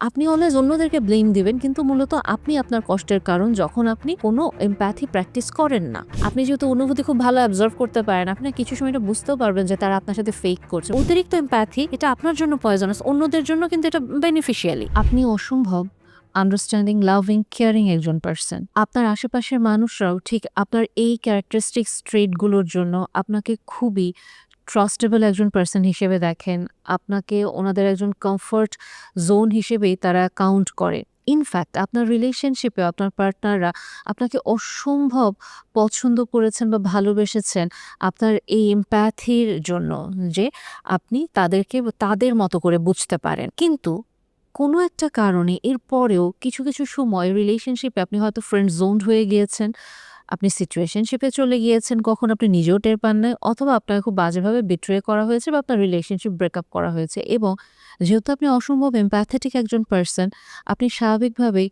আপনি অলওয়েজ অন্যদেরকে ব্লেম দিবেন, কিন্তু মূলত আপনি আপনার কষ্টের কারণ যখন আপনি কোনো এমপ্যাথি প্র্যাকটিস করেন না। আপনি যেহেতু অনুভূতি খুব ভালো অ্যাবজর্ভ করতে পারেন, আপনি কিছু সময় এটা বুঝতেও পারবেন যে তারা আপনার সাথে ফেক করছে। অতিরিক্ত এমপ্যাথি এটা আপনার জন্য পয়জনাস, অন্যদের জন্য কিন্তু এটা বেনিফিশিয়ালি। আপনি অসম্ভব আন্ডারস্ট্যান্ডিং, লাভিং, কেয়ারিং একজন পারসন। আপনার আশেপাশের মানুষরাও ঠিক আপনার এই ক্যারেক্টারিস্টিক্স ট্রেটগুলোর জন্য আপনাকে খুবই ট্রাস্টেবল একজন পারসন হিসেবে দেখেন। আপনাকে ওনাদের একজন কমফর্ট জোন হিসেবেই তারা কাউন্ট করে। ইনফ্যাক্ট আপনার রিলেশনশিপে আপনার পার্টনাররা আপনাকে অসম্ভব পছন্দ করেছেন বা ভালোবেসেছেন আপনার এই এমপ্যাথির জন্য, যে আপনি তাদেরকে তাদের মতো করে বুঝতে পারেন। কিন্তু কোনো একটা কারণে এরপরেও কিছু, কিছু সময় রিলেশনশিপে আপনি হয়তো ফ্রেন্ড জোনড হয়ে গিয়েছেন, আপনি সিচুয়েশনশিপে চলে গিয়েছেন, কখন আপনি নিজেও টের পান নাই, অথবা আপনাকে খুব বাজেভাবে বিট্রে করা হয়েছে বা আপনার রিলেশনশিপ ব্রেকআপ করা হয়েছে। এবং যেহেতু আপনি অসম্ভব এমপ্যাথেটিক একজন পারসন, আপনি স্বাভাবিকভাবেই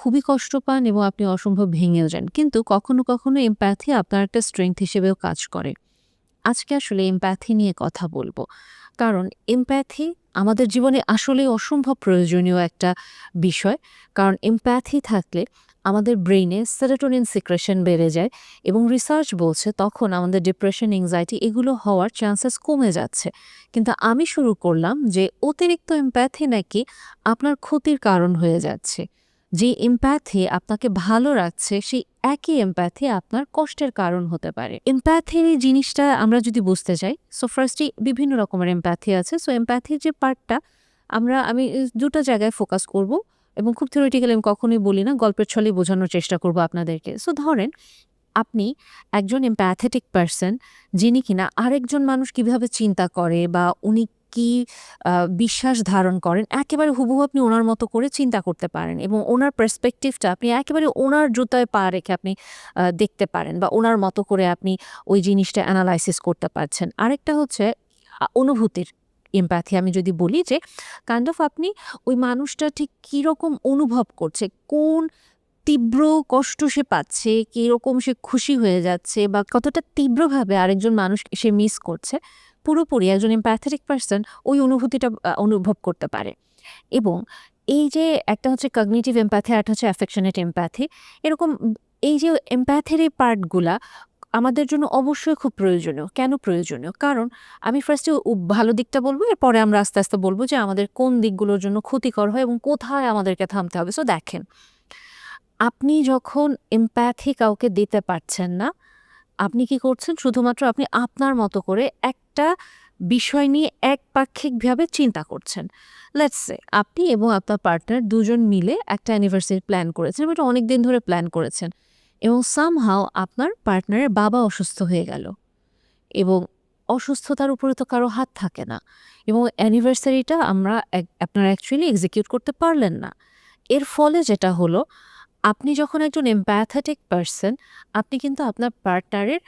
খুবই কষ্ট পান এবং আপনি অসম্ভব ভেঙেও যান। কিন্তু কখনো, কখনো এমপ্যাথি আপনার একটা স্ট্রেংথ হিসেবেও কাজ করে। আজকে আসলে এমপ্যাথি নিয়ে কথা বলবো। কারণ এমপ্যাথি আমাদের জীবনে আসলেই অসম্ভব প্রয়োজনীয় একটা বিষয়। কারণ এমপ্যাথি থাকলে আমাদের ব্রেইনে সেরোটোনিন সিক্রেশন বেড়ে যায় এবং রিসার্চ বলছে তখন আমাদের ডিপ্রেশন, এংজাইটি এগুলো হওয়ার চান্সেস কমে যাচ্ছে। কিন্তু আমি শুরু করলাম যে অতিরিক্ত এমপ্যাথি নাকি আপনার ক্ষতির কারণ হয়ে যাচ্ছে। যে এমপ্যাথি আপনাকে ভালো রাখছে, সেই একই এমপ্যাথি আপনার কষ্টের কারণ হতে পারে। এমপ্যাথির এই জিনিসটা আমরা যদি বুঝতে চাই, সো ফার্স্টলি বিভিন্ন রকমের এমপ্যাথি আছে। সো এমপ্যাথির যে পার্টটা আমি ২ টা জায়গায় ফোকাস করব এবং খুব থিওরিটিক্যালি আমি কখনোই বলি না, গল্পের ছলেই বোঝানোর চেষ্টা করব আপনাদেরকে। সো ধরেন আপনি একজন এমপ্যাথেটিক পারসন, যিনি কিনা আরেকজন মানুষ কিভাবে চিন্তা করে বা উনি কি বিশ্বাস ধারণ করেন, একেবারে হুবহু আপনি ওনার মতো করে চিন্তা করতে পারেন এবং ওনার পার্সপেক্টিভটা আপনি একেবারে ওনার জুতায় পা রেখে আপনি দেখতে পারেন বা ওনার মতো করে আপনি ওই জিনিসটা অ্যানালাইসিস করতে পারছেন। আরেকটা হচ্ছে অনুভূতির এমপ্যাথি। আমি যদি বলি যে কাইন্ড অফ আপনি ওই মানুষটা ঠিক কীরকম অনুভব করছে, কোন তীব্র কষ্ট সে পাচ্ছে, কিরকম সে খুশি হয়ে যাচ্ছে বা কতটা তীব্রভাবে আরেকজন মানুষ সে মিস করছে, পুরোপুরি একজন এমপ্যাথেটিক পারসন ওই অনুভূতিটা অনুভব করতে পারে। এবং এই যে একটা হচ্ছে কগনিটিভ এমপ্যাথি আর একটা হচ্ছে অ্যাফেকশনেট এমপ্যাথি, এরকম এই যে এমপ্যাথির এই পার্টগুলা আমাদের জন্য অবশ্যই খুব প্রয়োজনীয়। কেন প্রয়োজনীয়? কারণ আমি ফার্স্টে ভালো দিকটা বলব, এরপরে আমরা আস্তে, আস্তে বলব যে আমাদের কোন দিকগুলোর জন্য ক্ষতিকর হয় এবং কোথায় আমাদেরকে থামতে হবে। সো দেখেন, আপনি যখন এমপ্যাথি কাউকে দিতে পারছেন না, আপনি কি করছেন? শুধুমাত্র আপনি আপনার মতো করে একটা বিষয় নিয়ে একপাক্ষিকভাবে চিন্তা করছেন। লেটস সে আপনি এবং আপনার পার্টনার দুজন মিলে একটা অ্যানিভার্সারি প্ল্যান করেছেন এবং এটা অনেকদিন ধরে প্ল্যান করেছেন এবং সামহাউ আপনার পার্টনারের বাবা অসুস্থ হয়ে গেল এবং অসুস্থতার উপরে তো কারো হাত থাকে না এবং অ্যানিভার্সারিটা আপনারা অ্যাকচুয়ালি এক্সিকিউট করতে পারলেন না। এর ফলে যেটা হলো, আপনি যখন একজন এমপ্যাথেটিক পারসন, আপনি কিন্তু আপনার পার্টনারের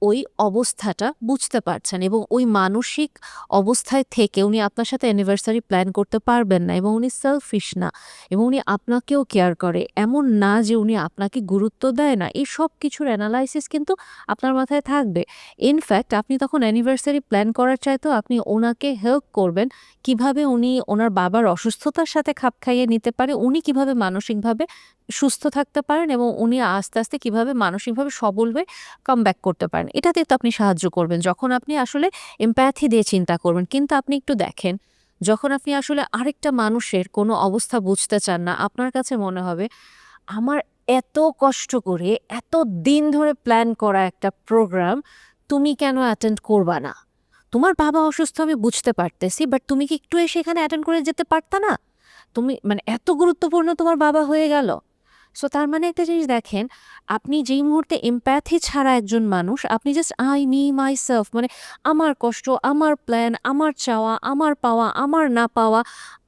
ওই অবস্থাটা বুঝতে পারছেন এবং ওই মানসিক অবস্থায় থেকে উনি আপনার সাথে অ্যানিভার্সারি প্ল্যান করতে পারবেন না এবং উনি সেলফিশ না এবং উনি আপনাকেও কেয়ার করে। এমন না যে উনি আপনাকে গুরুত্ব দেয় না। এই সব কিছুর অ্যানালাইসিস কিন্তু আপনার মাথায় থাকবে। ইনফ্যাক্ট আপনি তখন অ্যানিভার্সারি প্ল্যান করার চাইতেও আপনি ওনাকে হেল্প করবেন, কিভাবে উনি ওনার বাবার অসুস্থতার সাথে খাপ খাইয়ে নিতে পারে, উনি কিভাবে মানসিকভাবে সুস্থ থাকতে পারেন এবং উনি আস্তে, আস্তে কিভাবে মানসিকভাবে সবল হয়ে কামব্যাক করতে পারেন। এটাতে তো আপনি সাহায্য করবেন যখন আপনি আসলে এমপ্যাথি দিয়ে চিন্তা করবেন। কিন্তু আপনি একটু দেখেন, যখন আপনি আসলে আরেকটা মানুষের কোনো অবস্থা বুঝতে চান না, আপনার কাছে মনে হবে আমার এত কষ্ট করে এত দিন ধরে প্ল্যান করা একটা প্রোগ্রাম তুমি কেন অ্যাটেন্ড করবা না? তোমার বাবা অসুস্থ আমি বুঝতে পারতেছি, বাট তুমি কি একটু এসে এখানে অ্যাটেন্ড করে যেতে পারতা না? তুমি মানে এত গুরুত্বপূর্ণ তোমার বাবা হয়ে গেল। সো তার মানে একটা জিনিস দেখেন, আপনি যেই মুহূর্তে এমপ্যাথি ছাড়া একজন মানুষ, আপনি জাস্ট আই মি মাইসেলফ, মানে আমার কষ্ট, আমার প্ল্যান, আমার চাওয়া, আমার পাওয়া, আমার না পাওয়া,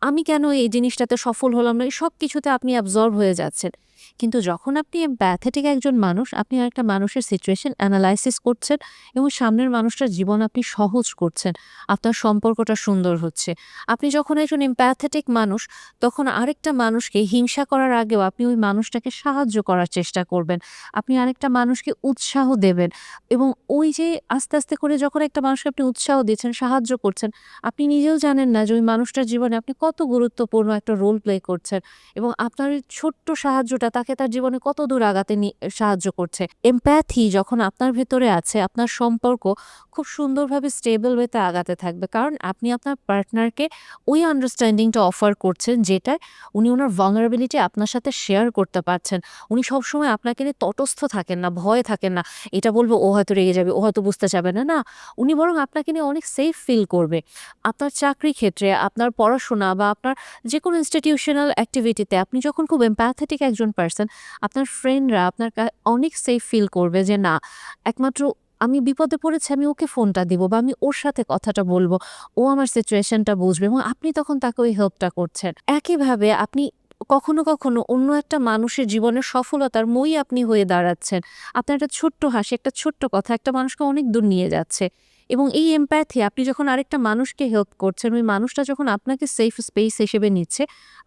আমি কেন এই জিনিসটাতে সফল হলাম না, এই সব কিছুতে আপনি অ্যাবজর্ব হয়ে যাচ্ছেন। কিন্তু যখন আপনি এমপ্যাথেটিক একজন মানুষ, আপনি আরেকটা মানুষের সিচুয়েশন অ্যানালাইসিস করছেন এবং সামনের মানুষটার জীবন আপনি সহজ করছেন, আপনার সম্পর্কটা সুন্দর হচ্ছে। আপনি যখন একজন এমপ্যাথেটিক মানুষ, তখন আরেকটা মানুষকে হিংসা করার আগেও আপনি ওই মানুষটাকে সাহায্য করার চেষ্টা করবেন। আপনি আরেকটা মানুষকে উৎসাহ দেবেন এবং ওই যে আস্তে, আস্তে করে যখন একটা মানুষকে আপনি উৎসাহ দিচ্ছেন, সাহায্য করছেন, আপনি নিজেও জানেন না যে ওই মানুষটার জীবনে আপনি কত কত গুরুত্বপূর্ণ একটা রোল প্লে করছেন এবং আপনার এই ছোট্ট সাহায্যটা তাকে তার জীবনে কত দূর আগাতে সাহায্য করছে। এমপ্যাথি যখন আপনার ভেতরে আছে, আপনার সম্পর্ক খুব সুন্দরভাবে স্টেবল ওয়েতে আগাতে থাকবে। কারণ আপনি আপনার পার্টনারকে ওই আন্ডারস্ট্যান্ডিংটা অফার করছেন যেটায় উনি ওনার ভালনারেবিলিটি আপনার সাথে শেয়ার করতে পারছেন। উনি সবসময় আপনাকে নিয়ে তটস্থ থাকেন না, ভয়ে থাকেন না। এটা বলবো ও হয়তো রেগে যাবে, ও হয়তো বুঝতে চাবে না। না, উনি বরং আপনাকে নিয়ে অনেক সেফ ফিল করবে। আপনার চাকরি ক্ষেত্রে, আপনার পড়াশোনা বা আপনার যেকোনো ইনস্টিটিউশনাল অ্যাক্টিভিটিতে আপনি যখন খুব এমপ্যাথেটিক একজন পারসন, আপনার ফ্রেন্ডরা আপনার অনেক সেফ ফিল করবে যে না, একমাত্র আমি বিপদে পড়েছি, আমি ওকে ফোনটা দিব বা আমি ওর সাথে কথাটা বলবো, ও আমার সিচুয়েশনটা বুঝবে এবং আপনি তখন তাকে ওই হেল্পটা করছেন। একইভাবে আপনি কখনো কখনো অন্য একটা মানুষের জীবনের সফলতার মই আপনি হয়ে দাঁড়াচ্ছেন। আপনার একটা ছোট্ট হাসি, একটা ছোট্ট কথা একটা মানুষকে অনেক দূর নিয়ে যাচ্ছে। এবং এই এমপ্যাথি আপনি যখন আরেকটা মানুষকে হেল্প করছেন, ওই মানুষটা যখন আপনাকে সেফ স্পেস হিসেবে নিচ্ছে,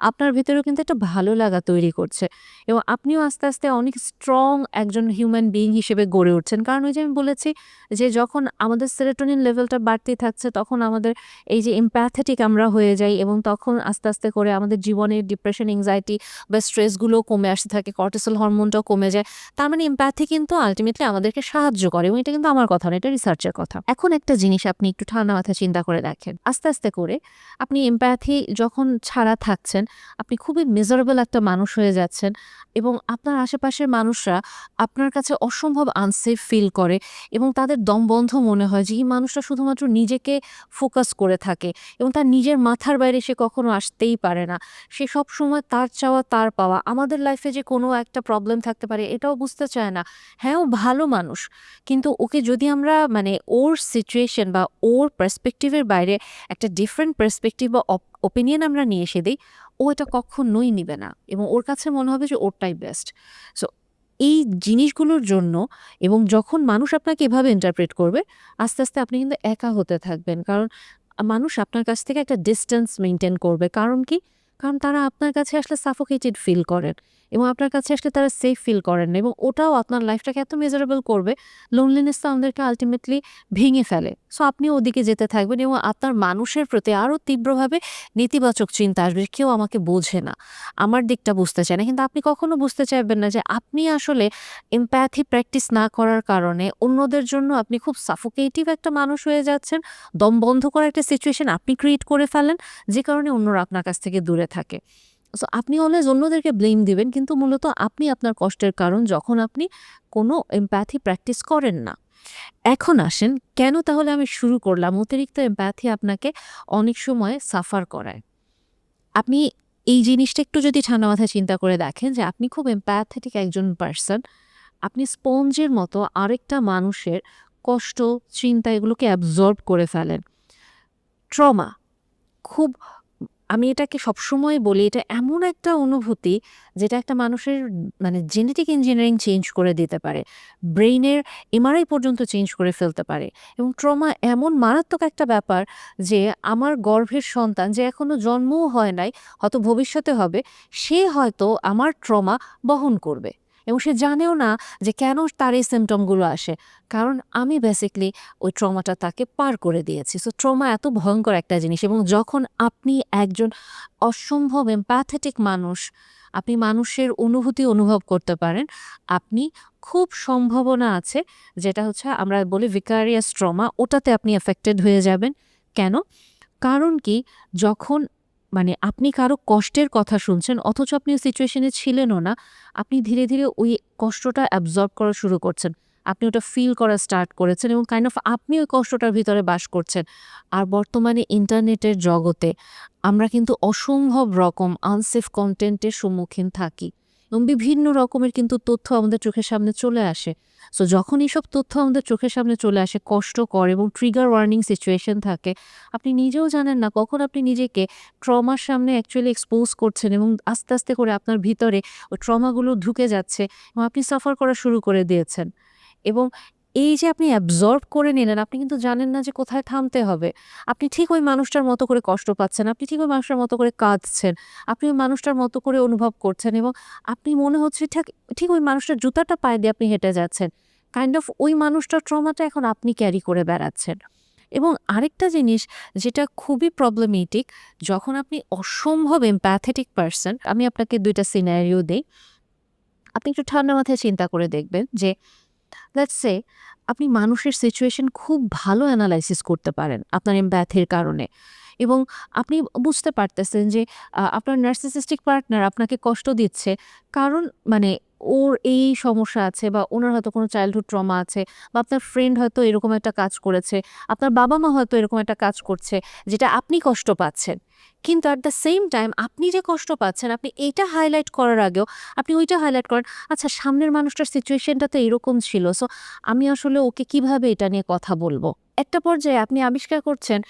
আপনার ভেতরেও কিন্তু একটা ভালো লাগা তৈরি করছে এবং আপনিও আস্তে আস্তে অনেক স্ট্রং একজন হিউম্যান বিইং হিসেবে গড়ে উঠছেন। কারণ ওই যে আমি বলেছি যে যখন আমাদের সেরোটোনিন লেভেলটা বাড়তে থাকছে, তখন আমাদের এই যে এমপ্যাথেটিক আমরা হয়ে যাই এবং তখন আস্তে আস্তে করে আমাদের জীবনের ডিপ্রেশন, এংজাইটি বা স্ট্রেসগুলোও কমে আসতে থাকে, কর্টিসল হরমোনটাও কমে যায়। তার মানে এমপ্যাথি কিন্তু আলটিমেটলি আমাদেরকে সাহায্য করে এবং এটা কিন্তু আমার কথা না, এটা রিসার্চের কথা। এখন একটা জিনিস আপনি একটু ঠান্ডা মাথায় চিন্তা করে দেখেন। আস্তে আস্তে করে আপনি এমপ্যাথি যখন ছাড়া থাকছেন, আপনি খুবই মিজারেবল একটা মানুষ হয়ে যাচ্ছেন এবং আপনার আশেপাশের মানুষরা আপনার কাছে অসম্ভব আনসেফ ফিল করে এবং তাদের দমবন্ধ মনে হয় যে এই মানুষটা শুধুমাত্র নিজেকে ফোকাস করে থাকে এবং তার নিজের মাথার বাইরে সে কখনো আসতেই পারে না। সে সবসময় তার চাওয়া তার পাওয়া। আমাদের লাইফে যে কোনো একটা প্রবলেম থাকতে পারে এটাও বুঝতে চায় না। হ্যাঁ, ও ভালো মানুষ, কিন্তু ওকে যদি আমরা মানে ওর সিচুয়েশন বা ওর পার্সপেক্টিভের বাইরে একটা ডিফারেন্ট পার্সপেক্টিভ বা ওপিনিয়ন আমরা নিয়ে এসে দিই, ও এটা কখনোই নিবে না এবং ওর কাছে মনে হবে যে ওরটাই বেস্ট। সো এই জিনিসগুলোর জন্য এবং যখন মানুষ আপনাকে এভাবে ইন্টারপ্রেট করবে, আস্তে আস্তে আপনি কিন্তু একা হতে থাকবেন। কারণ মানুষ আপনার কাছ থেকে একটা ডিস্টেন্স মেইনটেইন করবে। কারণ কি? কারণ তারা আপনার কাছে আসলে সাফোকেটেড ফিল করেন এবং আপনার কাছে আসলে তারা সেফ ফিল করেন না এবং ওটাও আপনার লাইফটাকে এত মেজারেবল করবে, লোনলিনেস তো আমাদেরকে আল্টিমেটলি ভেঙে ফেলে। সো আপনিও ওদিকে যেতে থাকবেন এবং আপনার মানুষের প্রতি আরও তীব্রভাবে নেতিবাচক চিন্তা আসবে। কেউ আমাকে বোঝে না, আমার দিকটা বুঝতে চায় না। কিন্তু আপনি কখনো বুঝতে চাইবেন না যে আপনি আসলে এমপ্যাথি প্র্যাকটিস না করার কারণে অন্যদের জন্য আপনি খুব সাফোকেটিভ একটা মানুষ হয়ে যাচ্ছেন। দম বন্ধ করা একটা সিচুয়েশন আপনি ক্রিয়েট করে ফেলেন, যে কারণে অন্যরা আপনার কাছ থেকে দূরে থাকে। সো আপনি অলওয়েজ অন্যদেরকে ব্লেম দিবেন, কিন্তু মূলত আপনি আপনার কষ্টের কারণ যখন আপনি কোনো এমপ্যাথি প্র্যাকটিস করেন না। এখন আসেন, কেন তাহলে আমি শুরু করলাম অতিরিক্ত এমপ্যাথি আপনাকে অনেক সময় সাফার করায়। আপনি এই জিনিসটা একটু যদি ঠান্ডা মাথায় চিন্তা করে দেখেন যে আপনি খুব এমপ্যাথেটিক একজন পারসন, আপনি স্পঞ্জের মতো আরেকটা মানুষের কষ্ট, চিন্তা এগুলোকে অ্যাবজর্ব করে ফেলেন। ট্রমা খুব, আমি এটাকে সবসময় বলি, এটা এমন একটা অনুভূতি যেটা একটা মানুষের মানে জেনেটিক ইঞ্জিনিয়ারিং চেঞ্জ করে দিতে পারে। ব্রেইনের এমআরআই পর্যন্ত চেঞ্জ করে ফেলতে পারে এবং ট্রমা এমন মারাত্মক একটা ব্যাপার যে আমার গর্ভের সন্তান যে এখনো জন্মও হয় নাই, হয়তো ভবিষ্যতে হবে, সে হয়তো আমার ট্রমা বহন করবে এবং সে জানেও না যে কেন তার এই সিমটমগুলো আসে। কারণ আমি বেসিক্যালি ওই ট্রমাটা তাকে পার করে দিয়েছি। সো ট্রমা এত ভয়ঙ্কর একটা জিনিস এবং যখন আপনি একজন অসম্ভব এমপ্যাথেটিক মানুষ, আপনি মানুষের অনুভূতি অনুভব করতে পারেন, আপনি খুব সম্ভাবনা আছে যেটা হচ্ছে আমরা বলি ভিকারিয়াস ট্রমা, ওটাতে আপনি এফেক্টেড হয়ে যাবেন। কেন? কারণ কি, যখন মানে আপনি কারো কষ্টের কথা শুনছেন অথচ আপনি ওই সিচুয়েশনে ছিলেনও না, আপনি ধীরে ধীরে ওই কষ্টটা অ্যাবজর্ব করা শুরু করছেন। আপনি ওটা ফিল করা স্টার্ট করেছেন এবং কাইন্ড অফ আপনি ওই কষ্টটার ভিতরে বাস করছেন। আর বর্তমানে ইন্টারনেটের জগতে আমরা কিন্তু অসম্ভব রকম আনসেফ কন্টেন্টের সম্মুখীন থাকি এবং বিভিন্ন রকমের কিন্তু তথ্য আমাদের চোখের সামনে চলে আসে। সো যখন এইসব তথ্য আমাদের চোখের সামনে চলে আসে, কষ্টকর এবং ট্রিগার ওয়ার্নিং সিচুয়েশন থাকে, আপনি নিজেও জানেন না কখন আপনি নিজেকে ট্রমার সামনে অ্যাকচুয়ালি এক্সপোজ করছেন এবং আস্তে আস্তে করে আপনার ভিতরে ওই ট্রমাগুলো ঢুকে যাচ্ছে এবং আপনি সাফার করা শুরু করে দিয়েছেন। এবং এই যে আপনি অ্যাবজর্ব করে নিলেন, আপনি কিন্তু জানেন না যে কোথায় থামতে হবে। আপনি ঠিক ওই মানুষটার মতো করে কষ্ট পাচ্ছেন, আপনি ঠিক ওই মানুষটার মতো করে কাঁদছেন, আপনি ওই মানুষটার মতো করে অনুভব করছেন এবং আপনি মনে হচ্ছে ঠিক ঠিক ওই মানুষটার জুতাটা পায়ে দিয়ে আপনি হেঁটে যাচ্ছেন। কাইন্ড অফ ওই মানুষটার ট্রমাটা এখন আপনি ক্যারি করে বেড়াচ্ছেন এবং আরেকটা জিনিস যেটা খুবই প্রবলেমেটিক, যখন আপনি অসম্ভব এমপ্যাথেটিক পারসন, আমি আপনাকে ২টা সিনারিও দেই। আপনি একটু ঠান্ডা মাথায় চিন্তা করে দেখবেন যে লেটস সে আপনি মানুষের সিচুয়েশন খুব ভালো অ্যানালাইসিস করতে পারেন আপনার এমপ্যাথির কারণে, এবং আপনি বুঝতে পারতেছেন যে আপনার নার্সিসিস্টিক পার্টনার আপনাকে কষ্ট দিচ্ছে কারণ মানে ওর এই সমস্যা আছে, বা ওনার হয়তো কোনো চাইল্ডহুড ট্রমা আছে, বা আপনার ফ্রেন্ড হয়তো এরকম একটা কাজ করেছে, আপনার বাবা মা হয়তো এরকম একটা কাজ করছে যেটা আপনি কষ্ট পাচ্ছেন। কিন্তু অ্যাট দ্য সেম টাইম আপনি যে কষ্ট পাচ্ছেন, আপনি এইটা হাইলাইট করার আগেও আপনি ওইটা হাইলাইট করেন, আচ্ছা সামনের মানুষটার সিচুয়েশনটা তো এরকম ছিল, সো আমি আসলে ওকে কিভাবে এটা নিয়ে কথা বলবো। একটা পর্যায়ে আপনি আবিষ্কার করছেন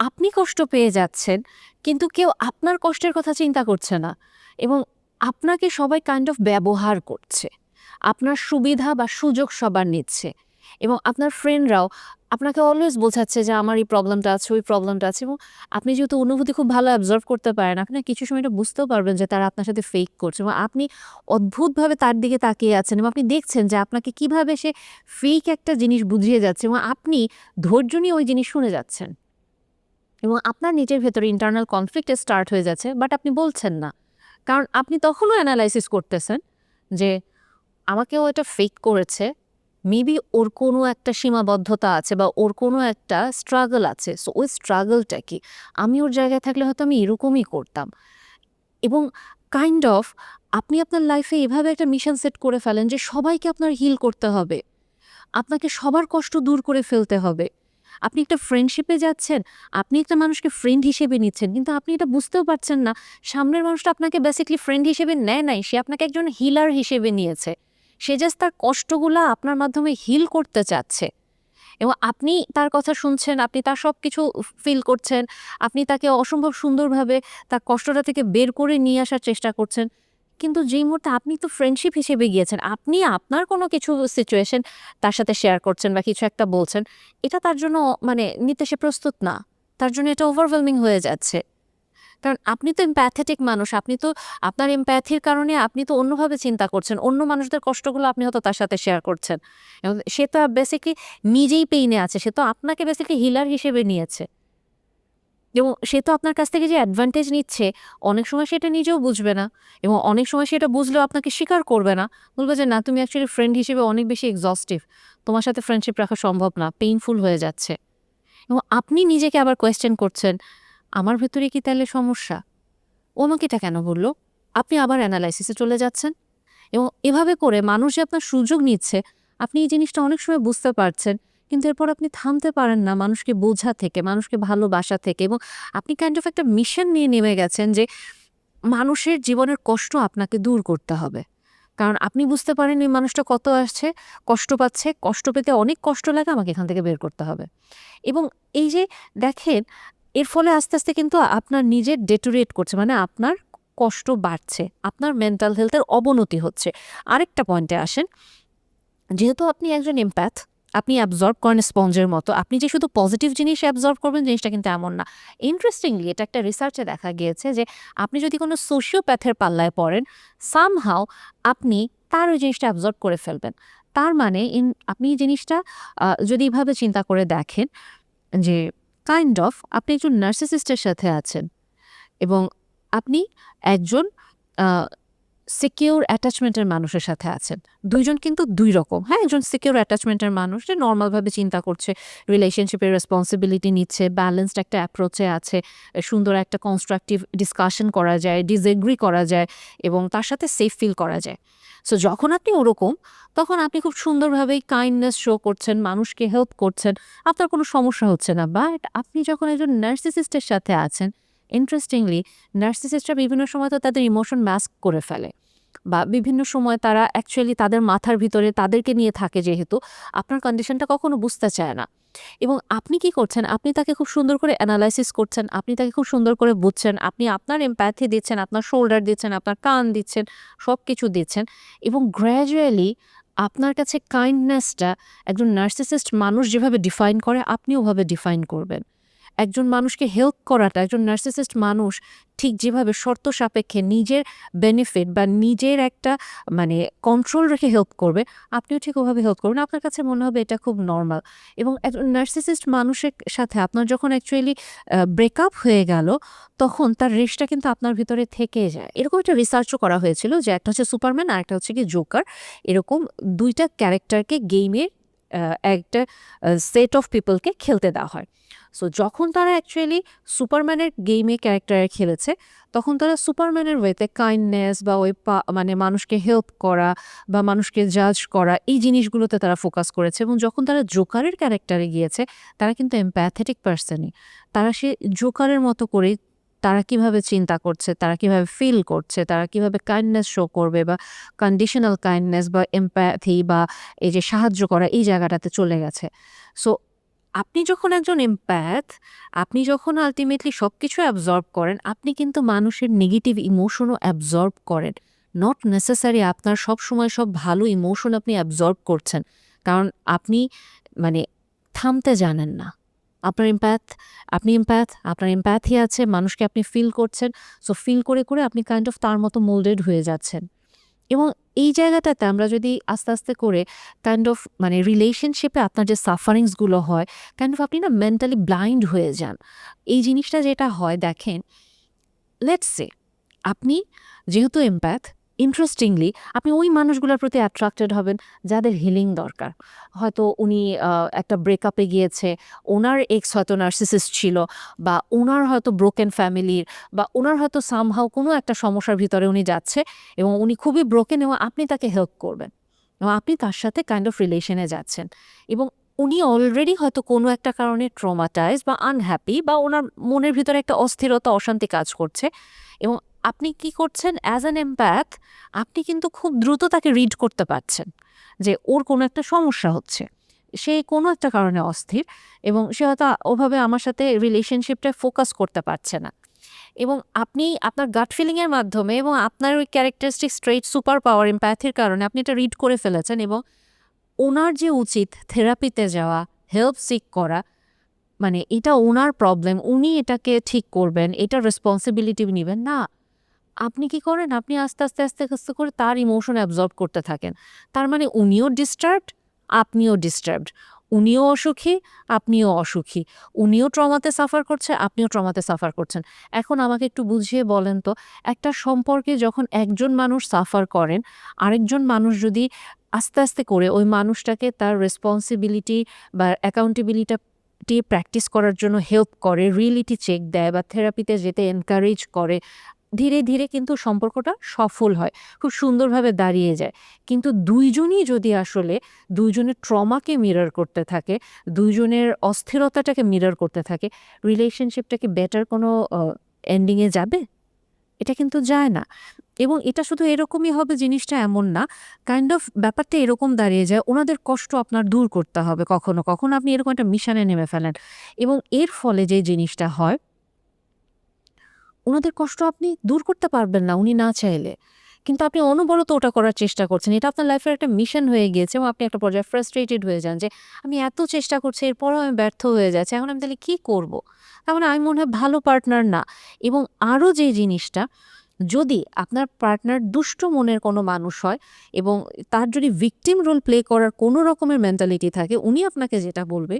আপনি কষ্ট পেয়ে যাচ্ছেন, কিন্তু কেউ আপনার কষ্টের কথা চিন্তা করছে না, এবং আপনাকে সবাই কাইন্ড অফ ব্যবহার করছে, আপনার সুবিধা বা সুযোগ সবার নিচ্ছে, এবং আপনার ফ্রেন্ডরাও আপনাকে অলওয়েজ বোঝাচ্ছে যে আমার এই প্রবলেমটা আছে, ওই প্রবলেমটা আছে, এবং আপনি যেহেতু অনুভূতি খুব ভালো অ্যাবজর্ভ করতে পারেন, আপনি কিছু সময় এটা বুঝতেও পারবেন যে তারা আপনার সাথে ফেক করছে, এবং আপনি অদ্ভুতভাবে তার দিকে তাকিয়ে আছেন, এবং আপনি দেখছেন যে আপনাকে কিভাবে সে ফেক একটা জিনিস বুঝিয়ে যাচ্ছে, এবং আপনি ধৈর্য নিয়ে ওই জিনিস শুনে যাচ্ছেন, এবং আপনার নিজের ভেতরে ইন্টারনাল কনফ্লিক্ট স্টার্ট হয়ে যাচ্ছে, বাট আপনি বলছেন না, কারণ আপনি তখনও অ্যানালাইসিস করতেছেন যে আমাকেও এটা ফেক করেছে, মেবি ওর কোনো একটা সীমাবদ্ধতা আছে বা ওর কোনো একটা স্ট্রাগল আছে, সো ওই স্ট্রাগলটা কি, আমি ওর জায়গায় থাকলে হয়তো আমি এরকমই করতাম, এবং কাইন্ড অফ আপনি আপনার লাইফে এভাবে একটা মিশন সেট করে ফেলেন যে সবাইকে আপনার হিল করতে হবে, আপনাকে সবার কষ্ট দূর করে ফেলতে হবে। আপনি একটা ফ্রেন্ডশিপে যাচ্ছেন, আপনি একটা মানুষকে ফ্রেন্ড হিসেবে নিচ্ছেন, কিন্তু আপনি এটা বুঝতেও পারছেন না সামনের মানুষটা আপনাকে বেসিক্যালি ফ্রেন্ড হিসেবে নেয় নাই, সে আপনাকে একজন হিলার হিসেবে নিয়েছে। সে জাস্ট তার কষ্টগুলা আপনার মাধ্যমে হিল করতে চাচ্ছে, এবং আপনি তার কথা শুনছেন, আপনি তার সব কিছু ফিল করছেন, আপনি তাকে অসম্ভব সুন্দরভাবে তার কষ্টটা থেকে বের করে নিয়ে আসার চেষ্টা করছেন। কিন্তু যেই মুহূর্তে আপনি তো ফ্রেন্ডশিপ হিসেবে গিয়েছেন, আপনি আপনার কোনো কিছু সিচুয়েশন তার সাথে শেয়ার করছেন বা কিছু একটা বলছেন, এটা তার জন্য মানে নিতে সে প্রস্তুত না। তার জন্য এটা ওভারওয়েলমিং হয়ে যাচ্ছে। কারণ আপনি তো এমপ্যাথেটিক মানুষ, আপনি তো আপনার এমপ্যাথির কারণে আপনি তো অন্যভাবে চিন্তা করছেন। অন্য মানুষদের কষ্টগুলো আপনি হয়তো তার সাথে শেয়ার করছেন। এবং সে তো বেসিক্যালি নিজেই পেইনে আছে। সে তো আপনাকে বেসিক্যালি হিলার হিসেবে নিয়েছে। এবং সে তো আপনার কাছ থেকে যে অ্যাডভান্টেজ নিচ্ছে, অনেক সময় সেটা নিজেও বুঝবে না, এবং অনেক সময় সেটা বুঝলেও আপনাকে স্বীকার করবে না। বলবে যে, "না, তুমি অ্যাকচুয়ালি ফ্রেন্ড হিসেবে অনেক বেশি এক্সহস্টিভ। তোমার সাথে ফ্রেন্ডশিপ রাখা সম্ভব না। পেইনফুল হয়ে যাচ্ছে।" এবং আপনি নিজেকে আবার কোয়েশ্চেন করছেন, "আমার ভেতরে কি তাহলে সমস্যা? ও আমাকে এটা কেন বলল?" আপনি আবার অ্যানালাইসিসে চলে যাচ্ছেন, এবং এভাবে করে মানুষ যে আপনার সুযোগ নিচ্ছে, আপনি এই জিনিসটা অনেক সময় বুঝতে পারছেন, কিন্তু এরপর আপনি থামতে পারেন না মানুষকে বোঝা থেকে, মানুষকে ভালোবাসা থেকে, এবং আপনি কাইন্ড অফ একটা মিশন নিয়ে নেমে গেছেন যে মানুষের জীবনের কষ্ট আপনাকে দূর করতে হবে। কারণ আপনি বুঝতে পারেন এই মানুষটা কত আসছে, কষ্ট পাচ্ছে, কষ্ট পেতে অনেক কষ্ট লাগে, আমাকে এখান থেকে বের করতে হবে। এবং এই যে দেখেন, এর ফলে আস্তে, আস্তে কিন্তু আপনার নিজের ডেটোরিয়েট করছে, মানে আপনার কষ্ট বাড়ছে, আপনার মেন্টাল হেলথের অবনতি হচ্ছে। আরেকটা পয়েন্টে আসেন, যেহেতু আপনি একজন এমপ্যাথ, আপনি অ্যাবজর্ব করেন স্পঞ্জের মতো, আপনি যে শুধু পজিটিভ জিনিস অ্যাবজর্ব করবেন জিনিসটা কিন্তু এমন না। ইন্টারেস্টিংলি এটা একটা রিসার্চে দেখা গিয়েছে যে আপনি যদি কোনো সোশিওপ্যাথের পাল্লায় পড়েন, সামহাও আপনি তার ওই জিনিসটা অ্যাবজর্ব করে ফেলবেন। তার মানে আপনি এই জিনিসটা যদি এভাবে চিন্তা করে দেখেন যে কাইন্ড অফ আপনি একজন নার্সিসিস্টের সাথে আছেন, এবং আপনি একজন আ সিকিউর অ্যাটাচমেন্টের মানুষের সাথে আছেন। ২ জন কিন্তু ২ রকম। হ্যাঁ, একজন সিকিউর অ্যাটাচমেন্টের মানুষ যে নরমালভাবে চিন্তা করছে, রিলেশনশিপের রেসপন্সিবিলিটি নিচ্ছে, ব্যালেন্সড একটা অ্যাপ্রোচে আছে, সুন্দর একটা কনস্ট্রাকটিভ ডিসকাশন করা যায়, ডিসএগ্রি করা যায়, এবং তার সাথে সেফ ফিল করা যায়। সো যখন আপনি ওরকম, তখন আপনি খুব সুন্দরভাবেই কাইন্ডনেস শো করছেন, মানুষকে হেল্প করছেন, আপনার কোনো সমস্যা হচ্ছে না। বাট আপনি যখন একজন নার্সিসিস্টের সাথে আছেন, ইন্টারেস্টিংলি নার্সিসিস্টরা বিভিন্ন সময় তো তাদের ইমোশন মাস্ক করে ফেলে, বা বিভিন্ন সময় তারা অ্যাকচুয়ালি তাদের মাথার ভিতরে তাদেরকে নিয়ে থাকে, যেহেতু আপনার কন্ডিশনটা কখনো বুঝতে চায় না। এবং আপনি কি করছেন, আপনি তাকে খুব সুন্দর করে অ্যানালাইসিস করছেন, আপনি তাকে খুব সুন্দর করে বুঝছেন, আপনি আপনার এমপ্যাথি দিচ্ছেন, আপনার শোল্ডার দিচ্ছেন, আপনার কান দিচ্ছেন, সব কিছু দিচ্ছেন, এবং গ্র্যাজুয়ালি আপনার কাছে কাইন্ডনেসটা একজন নার্সিসিস্ট মানুষ যেভাবে ডিফাইন করে আপনি ওভাবে ডিফাইন করবেন। একজন মানুষকে হেল্প করাটা, একজন নার্সিসিস্ট মানুষ ঠিক যেভাবে শর্ত সাপেক্ষে নিজের বেনিফিট বা নিজের একটা মানে কন্ট্রোল রেখে হেল্প করবে, আপনিও ঠিক ওভাবে হেল্প করবেন। আপনার কাছে মনে হবে এটা খুব নর্মাল। এবং একজন নার্সিসিস্ট মানুষের সাথে আপনার যখন অ্যাকচুয়ালি ব্রেকআপ হয়ে গেল, তখন তার রেশটা কিন্তু আপনার ভিতরে থেকে যায়। এরকম একটা রিসার্চও করা হয়েছিল যে একটা হচ্ছে সুপারম্যান আর একটা হচ্ছে কি জোকার। এরকম ২ টা ক্যারেক্টারকে গেমের একটা সেট অফ পিপলকে খেলতে দেওয়া হয়। সো যখন তারা অ্যাকচুয়ালি সুপারম্যানের গেমে ক্যারেক্টারে খেলেছে, তখন তারা সুপারম্যানের ওয়েতে কাইন্ডনেস বা ওই মানে মানুষকে হেল্প করা বা মানুষকে জাজ করা, এই জিনিসগুলোতে তারা ফোকাস করেছে। এবং যখন তারা জোকারের ক্যারেক্টারে গিয়েছে, তারা কিন্তু এমপ্যাথেটিক পার্সনই। তারা সে জোকারের মতো করেই তারা কিভাবে চিন্তা করছে, তারা কিভাবে ফিল করছে, তারা কিভাবে কাইন্ডনেস শো করবে বা কন্ডিশনাল কাইন্ডনেস বা এমপ্যাথি বা এই যে সাহায্য করা, এই জায়গাটাতে চলে গেছে। সো আপনি যখন একজন এমপ্যাথ, আপনি যখন আল্টিমেটলি সবকিছু অ্যাবজর্ব করেন, আপনি কিন্তু মানুষের নেগেটিভ ইমোশনও অ্যাবজর্ব করেন। নট নেসেসারি আপনার সবসময় সব ভালো ইমোশন আপনি অ্যাবজর্ব করছেন। কারণ আপনি মানে থামতে জানেন না। আপনি এমপ্যাথ, আপনার এমপ্যাথি আছে, মানুষকে আপনি ফিল করছেন। সো ফিল করে, করে আপনি কাইন্ড অফ তার মতো মোল্ডেড হয়ে যাচ্ছেন। এবং এই জায়গাটাতে আমরা যদি আস্তে, আস্তে করে কাইন্ড অফ মানে রিলেশনশিপে আপনার যে সাফারিংসগুলো হয়, কাইন্ড অফ আপনি না মেন্টালি ব্লাইন্ড হয়ে যান। এই জিনিসটা যেটা হয় দেখেন, লেটস সে আপনি যেহেতু এমপ্যাথ, ইন্টারেস্টিংলি আপনি ওই মানুষগুলোর প্রতি অ্যাট্রাক্টেড হবেন যাদের হিলিং দরকার। হয়তো উনি একটা ব্রেকআপে গিয়েছে, ওনার এক্স হয়তো নার্সিসিস্ট ছিল, বা ওনার হয়তো ব্রোকেন ফ্যামিলির, বা ওনার হয়তো সামহাউ কোনো একটা সমস্যার ভিতরে উনি যাচ্ছে এবং উনি খুবই ব্রোকেন, এবং আপনি তাকে হেল্প করবেন এবং আপনি তার সাথে কাইন্ড অফ রিলেশনে যাচ্ছেন। এবং উনি অলরেডি হয়তো কোনো একটা কারণে ট্রমাটাইজ বা আনহ্যাপি, বা ওনার মনের ভিতরে একটা অস্থিরতা, অশান্তি কাজ করছে। এবং আপনি কি করছেন অ্যাজ অ্যান এমপ্যাথ, আপনি কিন্তু খুব দ্রুত তাকে রিড করতে পারছেন যে ওর কোনো একটা সমস্যা হচ্ছে, সে কোনো একটা কারণে অস্থির, এবং সে হয়তো ওভাবে আমার সাথে রিলেশনশিপটা ফোকাস করতে পারছে না। এবং আপনি আপনার গাট ফিলিংয়ের মাধ্যমে এবং আপনার ওই ক্যারেক্টারিস্টিক স্ট্রেইট সুপার পাওয়ার এমপ্যাথির কারণে আপনি এটা রিড করে ফেলেছেন। এবং ওনার যে উচিত থেরাপিতে যাওয়া, হেল্প সিক করা, মানে এটা ওনার প্রবলেম, উনি এটাকে ঠিক করবেন, এটার রেসপন্সিবিলিটি নিবেন না। আপনি কি করেন? আপনি আস্তে, আস্তে, আস্তে, আস্তে করে তার ইমোশন অ্যাবজর্ব করতে থাকেন। তার মানে উনিও ডিস্টার্বড, আপনিও ডিস্টার্বড। উনিও অসুখী, আপনিও অসুখী। উনিও ট্রমাতে সাফার করছে, আপনিও ট্রমাতে সাফার করছেন। এখন আমাকে একটু বুঝিয়ে বলেন তো, একটা সম্পর্কে যখন একজন মানুষ সাফার করেন, আরেকজন মানুষ যদি আস্তে, আস্তে করে ওই মানুষটাকে তার রেসপন্সিবিলিটি বা অ্যাকাউন্টেবিলিটি প্র্যাকটিস করার জন্য হেল্প করে, রিয়েলিটি চেক দেয় বা থেরাপিতে যেতে এনকারেজ করে, ধীরে, ধীরে কিন্তু সম্পর্কটা সফল হয়। খুব সুন্দরভাবে দাঁড়িয়ে যায়। কিন্তু ২ জনই যদি আসলে ২ জনের ট্রমাকে মিরর করতে থাকে, ২ জনের অস্থিরতাটাকে মিরর করতে থাকে, রিলেশনশিপটা কি বেটার কোনো এন্ডিং এ যাবে? এটা কিন্তু যায় না। এবং এটা শুধু এরকমই হবে জিনিসটা এমন না। কাইন্ড অফ ব্যাপারটা এরকম দাঁড়িয়ে যায়, ওনাদের কষ্ট আপনার দূর করতে হবে কখনো, কখনো আপনি এরকম একটা মিশনে নেমে ফেলেন। এবং এর ফলে যে জিনিসটা হয়, উনাদের কষ্ট আপনি দূর করতে পারবেন না উনি না চাইলে। কিন্তু আপনি অনবরত ওটা করার চেষ্টা করছেন। এটা আপনার লাইফের একটা মিশন হয়ে গিয়েছে এবং আপনি একটা পর্যায়ে ফ্রাস্ট্রেটেড হয়ে যান যে, "আমি এত চেষ্টা করছি, এরপরেও আমি ব্যর্থ হয়ে যাচ্ছি। এখন আমি তাহলে কি করব?" তার মানে আমি মনে হয় ভালো পার্টনার না। এবং আরও যে জিনিসটা, যদি আপনার পার্টনার দুষ্ট মনের কোনো মানুষ হয় এবং তার যদি ভিকটিম রোল প্লে করার কোনো রকমের মেন্টালিটি থাকে, উনি আপনাকে যেটা বলবে,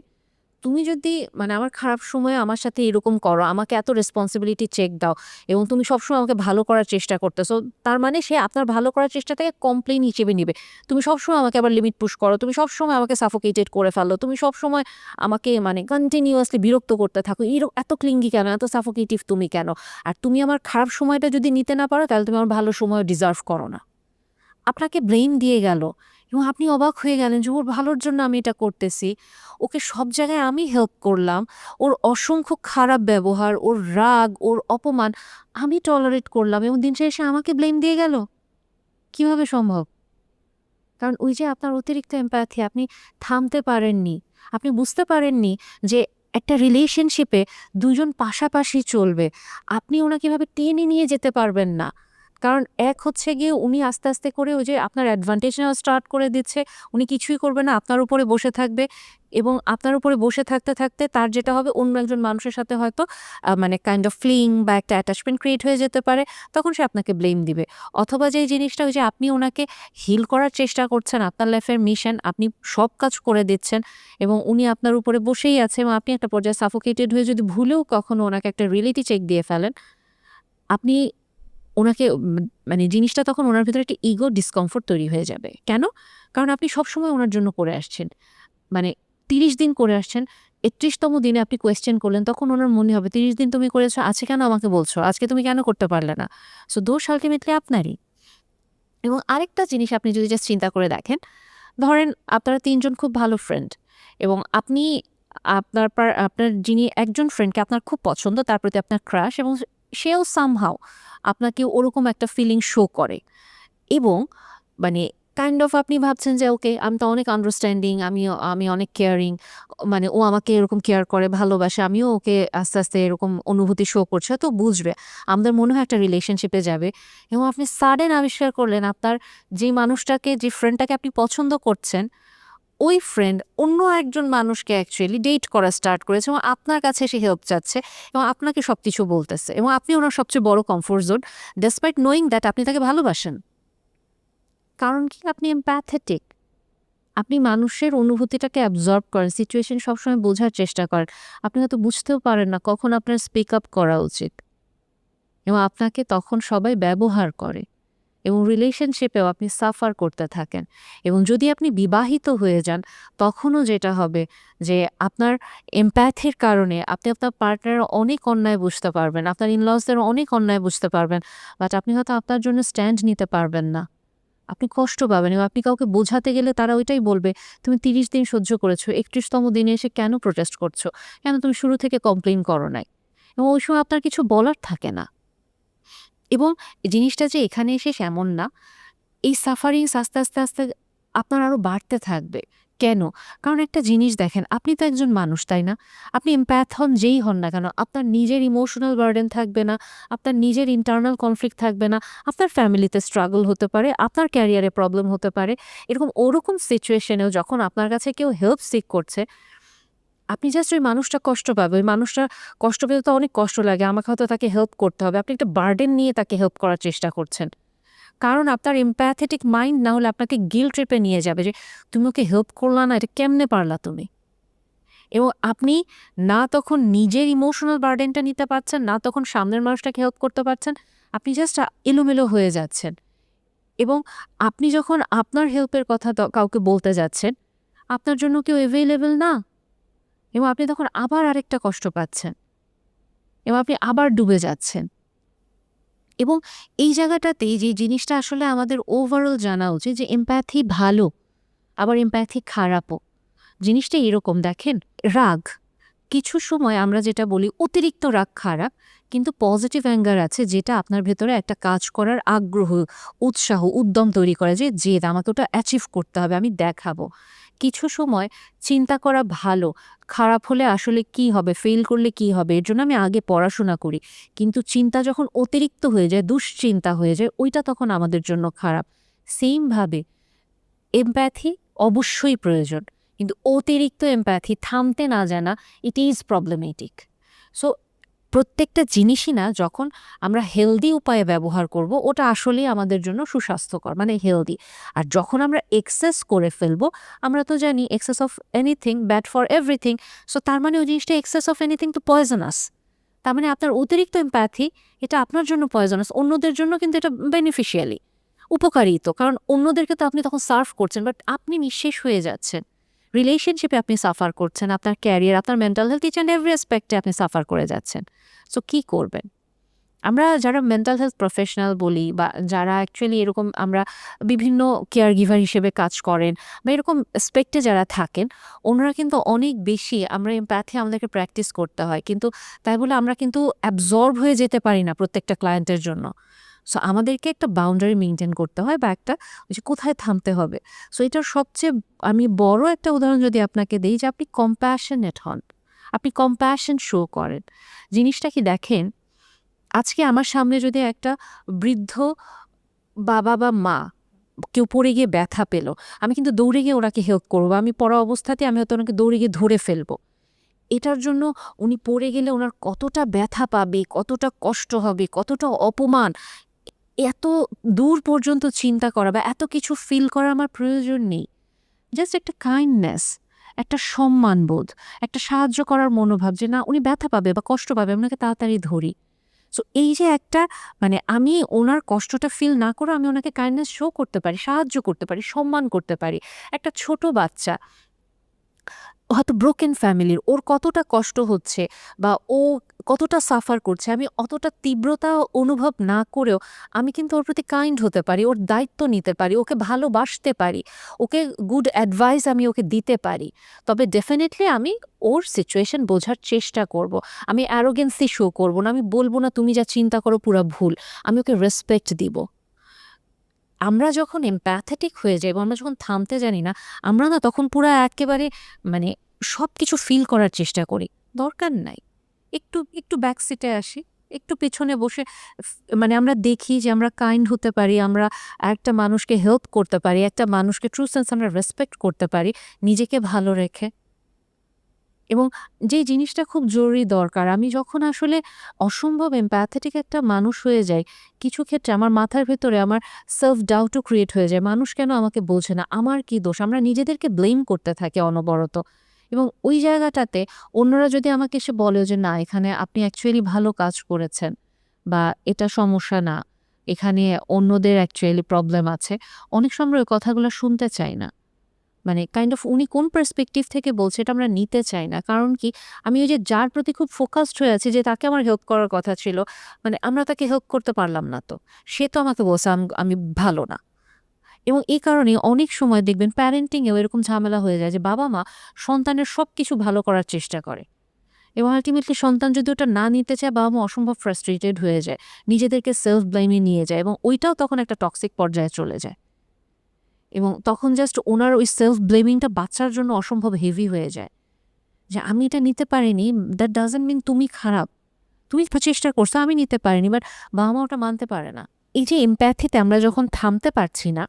তুমি যদি মানে আমার খারাপ সময়ে আমার সাথে এরকম করো, আমাকে এত রেসপন্সিবিলিটি চেক দাও এবং তুমি সবসময় আমাকে ভালো করার চেষ্টা করতেছো, তার মানে সে আপনার ভালো করার চেষ্টাটাকে কমপ্লেইন হিসেবে নিবে। তুমি সবসময় আমাকে আবার লিমিট পুশ করো, তুমি সবসময় আমাকে সাফোকেটেড করে ফেলো, তুমি সবসময় আমাকে মানে কন্টিনিউয়াসলি বিরক্ত করতে থাকো, এত ক্লিঙ্গি কেন, এত সাফোকেটিভ তুমি কেন? আর তুমি আমার খারাপ সময়টা যদি নিতে না পারো, তাহলে তুমি আমার ভালো সময় ডিজার্ভ করো না। আপনাকে ব্লেম দিয়ে গেল এবং আপনি অবাক হয়ে গেলেন যে ওর ভালোর জন্য আমি এটা করতেছি। ওকে সব জায়গায় আমি হেল্প করলাম। ওর অসংখ্য খারাপ ব্যবহার, ওর রাগ, ওর অপমান আমি টলারেট করলাম এবং দিন শেষে আমাকে ব্লেম দিয়ে গেল। কিভাবে সম্ভব? কারণ ওই যে আপনার অতিরিক্ত এমপ্যাথি, আপনি থামতে পারেননি। আপনি বুঝতে পারেননি যে একটা রিলেশনশিপে ২ জন পাশাপাশি চলবে। আপনি ওনাকে এভাবে টেনে নিয়ে যেতে পারবেন না। কারণ এক হচ্ছে গিয়ে উনি আস্তে, আস্তে করে ওই যে আপনার অ্যাডভান্টেজ নেওয়া স্টার্ট করে দিচ্ছে। উনি কিছুই করবে না, আপনার উপরে বসে থাকবে। এবং আপনার উপরে বসে থাকতে থাকতে তার যেটা হবে অন্য একজন মানুষের সাথে হয়তো মানে কাইন্ড অফ ফ্লিং বা একটা অ্যাটাচমেন্ট ক্রিয়েট হয়ে যেতে পারে, তখন সে আপনাকে ব্লেম দিবে। অথবা যে জিনিসটা ওই যে আপনি ওনাকে হিল করার চেষ্টা করছেন, আপনার লাইফের মিশন, আপনি সব কাজ করে দিচ্ছেন এবং উনি আপনার উপরে বসেই আছে এবং আপনি একটা পর্যায়ে সাফোকেটেড হয়ে যদি ভুলেও কখনো ওনাকে একটা রিয়েলিটি চেক দিয়ে ফেলেন, আপনি ওনাকে মানে জিনিসটা তখন ওনার ভিতরে একটা ইগো ডিসকমফোর্ট তৈরি হয়ে যাবে। কেন? কারণ আপনি সবসময় ওনার জন্য করে আসছেন। মানে ৩০ দিন করে আসছেন, ৩১তম দিনে আপনি কোয়েশ্চেন করলেন, তখন ওনার মনে হবে ৩০ দিন তুমি করেছো, আজকে কেন আমাকে বলছো? আজকে তুমি কেন করতে পারলে না? সো দোষ আল্টিমেটলি আপনারই। এবং আরেকটা জিনিস আপনি যদি জাস্ট চিন্তা করে দেখেন, ধরেন আপনারা ৩ জন খুব ভালো ফ্রেন্ড এবং আপনি আপনার যিনি একজন ফ্রেন্ডকে আপনার খুব পছন্দ, তার প্রতি আপনার ক্রাশ এবং সেও সামহাউ আপনাকে ওরকম একটা ফিলিং শো করে এবং মানে কাইন্ড অফ আপনি ভাবছেন যে ওকে আমি তো অনেক আন্ডারস্ট্যান্ডিং, আমি অনেক কেয়ারিং, মানে ও আমাকে এরকম কেয়ার করে, ভালোবাসে, আমিও ওকে আস্তে আস্তে এরকম অনুভূতি শো করছে, তো বুঝবে, আমাদের মনে হয় একটা রিলেশনশিপে যাবে। এবং আপনি সাডেন আবিষ্কার করলেন আপনার যে মানুষটাকে, যে ফ্রেন্ডটাকে আপনি পছন্দ করছেন, ওই ফ্রেন্ড অন্য একজন মানুষকে অ্যাকচুয়ালি ডেট করা স্টার্ট করেছে এবং আপনার কাছে এসে হেল্প চাচ্ছে এবং আপনাকে সব কিছু বলতেছে এবং আপনি ওনার সবচেয়ে বড় comfort zone, despite knowing that আপনি তাকে ভালোবাসেন। কারণ কি? আপনি এমপ্যাথেটিক। আপনি মানুষের অনুভূতিটাকে অ্যাবজর্ব করেন, সিচুয়েশন সবসময় বোঝার চেষ্টা করেন। আপনি হয়তো বুঝতেও পারেন না কখন আপনার স্পিক আপ করা উচিত এবং আপনাকে তখন সবাই ব্যবহার করে এবং রিলেশনশিপেও আপনি সাফার করতে থাকেন। এবং যদি আপনি বিবাহিত হয়ে যান, তখনও যেটা হবে যে আপনার এমপ্যাথির কারণে আপনি আপনার পার্টনারের অনেক অন্যায় বুঝতে পারবেন, আপনার ইনলসদের অনেক অন্যায় বুঝতে পারবেন, বাট আপনি হয়তো আপনার জন্য স্ট্যান্ড নিতে পারবেন না। আপনি কষ্ট পাবেন এবং আপনি কাউকে বোঝাতে গেলে তারা ওইটাই বলবে, তুমি ৩০ দিন সহ্য করেছো, ৩১তম দিনে এসে কেন প্রোটেস্ট করছো? কেন তুমি শুরু থেকে কমপ্লেইন করো নাই? এবং ওই সময় আপনার কিছু বলার থাকে না। এবং জিনিসটা যে এখানে এসে এমন না, এই সাফারিংস আস্তে, আস্তে, আস্তে আপনার আরো বাড়তে থাকবে। কেন? কারণ একটা জিনিস দেখেন, আপনি তো একজন মানুষ, তাই না? আপনি এমপ্যাথ হন যেই হন না কেন, আপনার নিজের ইমোশনাল বার্ডেন থাকবে না, আপনার নিজের ইন্টারনাল কনফ্লিক্ট থাকবে না, আপনার ফ্যামিলিতে স্ট্রাগল হতে পারে, আপনার ক্যারিয়ারে প্রবলেম হতে পারে। এরকম ওরকম সিচুয়েশনেও যখন আপনার কাছে কেউ হেল্প সিক করছে, আপনি জাস্ট ওই মানুষটা কষ্ট পাবে। ওই মানুষটা কষ্ট পেলে তো অনেক কষ্ট লাগে, আমাকে হয়তো তাকে হেল্প করতে হবে। আপনি একটা বার্ডেন নিয়ে তাকে হেল্প করার চেষ্টা করছেন। কারণ আপনার এমপ্যাথেটিক মাইন্ড না হলে আপনাকে গিল্ট ট্রিপে নিয়ে যাবে যে তুমি ওকে হেল্প করলা না, এটা কেমনে পারলা তুমি? এবং আপনি না তখন নিজের ইমোশনাল বার্ডেনটা নিতে পারছেন, না তখন সামনের মানুষটাকে হেল্প করতে পারছেন। আপনি জাস্ট এলোমেলো হয়ে যাচ্ছেন এবং আপনি যখন আপনার হেল্পের কথা কাউকে বলতে যাচ্ছেন, আপনার জন্য কেউ এভেইলেবল না এবং আপনি তখন আবার আরেকটা কষ্ট পাচ্ছেন এবং আপনি আবার ডুবে যাচ্ছেন। এবং এই জায়গাটাতেই যে জিনিসটা আসলে আমাদের ওভারঅল জানা উচিত যে এমপ্যাথি ভালো, আবার এমপ্যাথি খারাপও। জিনিসটা এরকম দেখেন, রাগ, কিছু সময় আমরা যেটা বলি অতিরিক্ত রাগ খারাপ, কিন্তু পজিটিভ অ্যাঙ্গার আছে যেটা আপনার ভেতরে একটা কাজ করার আগ্রহ, উৎসাহ, উদ্যম তৈরি করে যে জেদ, আমাকে ওটা অ্যাচিভ করতে হবে, আমি দেখাবো। কিছু সময় চিন্তা করা ভালো, খারাপ হলে আসলে কি হবে, ফেল করলে কি হবে, এর জন্য আমি আগে পড়াশোনা করি। কিন্তু চিন্তা যখন অতিরিক্ত হয়ে যায়, দুশ্চিন্তা হয়ে যায়, ওইটা তখন আমাদের জন্য খারাপ। সেমভাবে এমপ্যাথি অবশ্যই প্রয়োজন, কিন্তু অতিরিক্ত এমপ্যাথি, থামতে না জানা, ইট ইজ প্রবলেমেটিক। সো প্রত্যেকটা জিনিসই না যখন আমরা হেলদি উপায়ে ব্যবহার করব, ওটা আসলেই আমাদের জন্য সুস্বাস্থ্যকর, মানে হেলদি। আর যখন আমরা এক্সেস করে ফেলবো, আমরা তো জানি access of anything bad for everything. So তার মানে ওই জিনিসটা এক্সেস অফ এনিথিং তো পয়জনাস। তার মানে আপনার অতিরিক্ত এমপ্যাথি, এটা আপনার জন্য পয়জনাস, অন্যদের জন্য কিন্তু এটা বেনিফিশিয়ালি, উপকারী তো, কারণ অন্যদেরকে তো আপনি তখন সার্ভ করছেন, বাট আপনি নিঃশেষ হয়ে যাচ্ছেন। রিলেশনশিপে আপনি সাফার করছেন, আপনার ক্যারিয়ার, আপনার mental health, each and every অ্যাসপেক্টে আপনি সাফার করে যাচ্ছেন। সো কী করবেন? আমরা যারা মেন্টাল হেলথ প্রফেশনাল বলি বা যারা অ্যাকচুয়ালি এরকম আমরা বিভিন্ন কেয়ার গিভার হিসেবে কাজ করেন বা এরকম অ্যাসপেক্টে যারা থাকেন, ওনারা কিন্তু অনেক বেশি, আমরা এমপ্যাথি আমাদেরকে প্র্যাকটিস করতে হয়, কিন্তু তাই বলে আমরা কিন্তু অ্যাবজর্ব হয়ে যেতে পারি না প্রত্যেকটা ক্লায়েন্টের জন্য। সো আমাদেরকে একটা বাউন্ডারি মেনটেন করতে হয় বা একটা ওই যে কোথায় থামতে হবে। সো এটার সবচেয়ে আমি বড় একটা উদাহরণ যদি আপনাকে দিই, যে আপনি কম্প্যাশনেট হন, আপনি কম্প্যাশন শো করেন। জিনিসটা কি দেখেন, আজকে আমার সামনে যদি একটা বৃদ্ধ বাবা বা মা কেউ পড়ে গিয়ে ব্যথা পেল, আমি কিন্তু দৌড়ে গিয়ে ওনাকে হেল্প করবো, আমি পড়া অবস্থাতে আমি হয়তো ওনাকে দৌড়ে গিয়ে ধরে ফেলবো। এটার জন্য উনি পড়ে গেলে ওনার কতটা ব্যথা পাবে, কতটা কষ্ট হবে, কতটা অপমান, এত দূর পর্যন্ত চিন্তা করা বা এত কিছু ফিল করার আমার প্রয়োজন নেই। জাস্ট একটা কাইন্ডনেস, একটা সম্মানবোধ, একটা সাহায্য করার মনোভাব যে না উনি ব্যথা পাবে বা কষ্ট পাবে, আমি ওনাকে তাড়াতাড়ি ধরি। সো এই যে একটা মানে আমি ওনার কষ্টটা ফিল না করে আমি ওনাকে কাইন্ডনেস শো করতে পারি, সাহায্য করতে পারি, সম্মান করতে পারি। একটা ছোট বাচ্চা হয়তো ব্রোকেন ফ্যামিলির, ওর কতটা কষ্ট হচ্ছে বা ও কতটা সাফার করছে, আমি অতটা তীব্রতা অনুভব না করেও আমি কিন্তু ওর প্রতি কাইন্ড হতে পারি, ওর দায়িত্ব নিতে পারি, ওকে ভালোবাসতে পারি, ওকে গুড অ্যাডভাইস আমি ওকে দিতে পারি। তবে ডেফিনেটলি আমি ওর সিচুয়েশন বোঝার চেষ্টা করব। আমি অ্যারোগেন্সি শো করব না, আমি বলবো না তুমি যা চিন্তা করো পুরা ভুল, আমি ওকে রেসপেক্ট দিব। আমরা যখন এমপ্যাথেটিক হয়ে যাই এবং আমরা যখন থামতে জানি না, আমরা না তখন পুরা একেবারে মানে সবকিছু ফিল করার চেষ্টা করি। দরকার নাই। একটু একটু ব্যাক সিটে আসি, একটু পেছনে বসে মানে আমরা দেখি যে আমরা কাইন্ড হতে পারি, আমরা একটা মানুষকে হেল্প করতে পারি, একটা মানুষকে ট্রু সেন্স আমরা রেসপেক্ট করতে পারি নিজেকে ভালো রেখে। এবং যে জিনিসটা খুব জরুরি দরকার, আমি যখন আসলে অসম্ভব এমপ্যাথেটিক একটা মানুষ হয়ে যাই, কিছু ক্ষেত্রে আমার মাথার ভেতরে আমার সেলফ ডাউটও ক্রিয়েট হয়ে যায়। মানুষ কেন আমাকে বোঝে না? আমার কি দোষ? আমরা নিজেদেরকে ব্লেম করতে থাকি অনবরত। এবং ওই জায়গাটাতে অন্যরা যদি আমাকে এসে বলে যে, "না, এখানে আপনি অ্যাকচুয়ালি ভালো কাজ করেছেন" বা "এটা সমস্যা না, এখানে অন্যদের অ্যাকচুয়ালি প্রবলেম আছে।" অনেক সময় ওই কথাগুলো শুনতে চাই না। মানে কাইন্ড অফ উনি কোন পার্সপেক্টিভ থেকে বলছে এটা আমরা নিতে চাই না। কারণ কি? আমি ওই যে যার প্রতি খুব ফোকাসড হয়ে আছি যে তাকে আমার হেল্প করার কথা ছিল, মানে আমরা তাকে হেল্প করতে পারলাম না তো। সে তো আমাকে বলছে আমি ভালো না। এবং এই কারণে অনেক সময় দেখবেন প্যারেন্টিং এও এরকম ঝামেলা হয়ে যায় যে বাবা-মা সন্তানের সবকিছু ভালো করার চেষ্টা করে। এবং আল্টিমেটলি সন্তান যদি ওটা না নিতে চায়, বাবা-মা অসম্ভব ফ্রাস্ট্রেটেড হয়ে যায়। নিজেদেরকে সেলফ ব্লেম-এ নিয়ে যায় এবং ওইটাও তখন একটা টক্সিক পর্যায়ে চলে যায়। এবং তখন জাস্ট ওনার ওই সেলফ ব্লেমিংটা বাচ্চার জন্য অসম্ভব হেভি হয়ে যায়। যে আমি এটা নিতে পারিনি, দ্যাট ডাজন্ট মিন তুমি খারাপ। তুমি চেষ্টা করছো, আমি নিতে পারিনি। বাট বাবা-মা ওটা মানতে পারে না। এই যে এমপ্যাথিতে আমরা যখন থামতে পারছি না,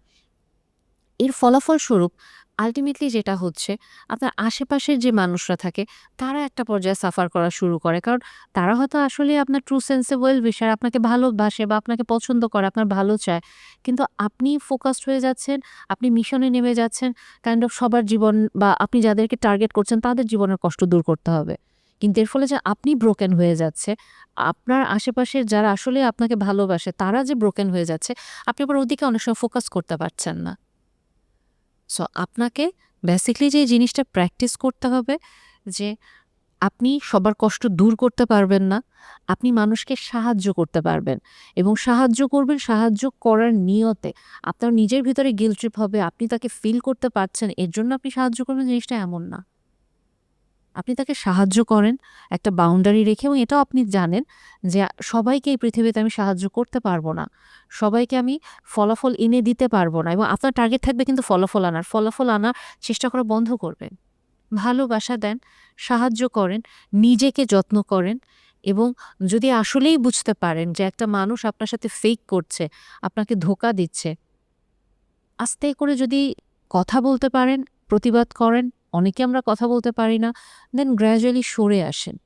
এর ফলাফল স্বরূপ আল্টিমেটলি যেটা হচ্ছে, আপনার আশেপাশের যে মানুষরা থাকে তারা একটা পর্যায়ে সাফার করা শুরু করে। কারণ তারা হয়তো আসলে আপনার ট্রু সেন্সে ওয়েল উইশার, আপনাকে ভালোবাসে বা আপনাকে পছন্দ করে, আপনার ভালো চায়। কিন্তু আপনি ফোকাসড হয়ে যাচ্ছেন, আপনি মিশনে নেমে যাচ্ছেন কাইন্ড অফ সবার জীবন বা আপনি যাদেরকে টার্গেট করছেন তাদের জীবনের কষ্ট দূর করতে হবে। কিন্তু এর ফলে যে আপনি ব্রোকেন হয়ে যাচ্ছে, আপনার আশেপাশের যারা আসলে আপনাকে ভালোবাসে তারা যে ব্রোকেন হয়ে যাচ্ছে, আপনি আবার ওদিকে অনেক সময় ফোকাস করতে পারছেন না। সো আপনাকে বেসিক্যালি যে জিনিসটা প্র্যাকটিস করতে হবে যে আপনি সবার কষ্ট দূর করতে পারবেন না, আপনি মানুষকে সাহায্য করতে পারবেন এবং সাহায্য করবেন সাহায্য করার নিয়তে। আপনার নিজের ভিতরে গিল্ট ট্রিপ হবে, আপনি তাকে ফিল করতে পারছেন এর জন্য আপনি সাহায্য করবেন, জিনিসটা এমন না। আপনি তাকে সাহায্য করেন একটা বাউন্ডারি রেখে এবং এটাও আপনি জানেন যে সবাইকে এই পৃথিবীতে আমি সাহায্য করতে পারবো না। সবাইকে আমি ফলাফল এনে দিতে পারবো না এবং আপনার টার্গেট থাকবে কিন্তু ফলাফল আনার। ফলাফল আনার চেষ্টা করা বন্ধ করবেন। ভালোবাসা দেন, সাহায্য করেন, নিজেকে যত্ন করেন এবং যদি আসলেই বুঝতে পারেন যে একটা মানুষ আপনার সাথে ফেক করছে, আপনাকে ধোঁকা দিচ্ছে, আস্তে করে যদি কথা বলতে পারেন, প্রতিবাদ করেন, অনেকে আমরা কথা বলতে পারি না, দেন গ্র্যাজুয়ালি সরে আসেন।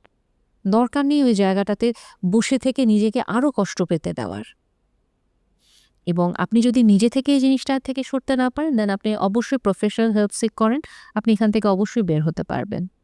দরকার নেই ওই জায়গাটাতে বসে থেকে নিজেকে আরও কষ্ট পেতে দেওয়ার। এবং আপনি যদি নিজে থেকে এই জিনিসটা থেকে সরতে না পারেন, দেন আপনি অবশ্যই প্রফেশনাল হেল্প সিক করেন। আপনি এখান থেকে অবশ্যই বের হতে পারবেন।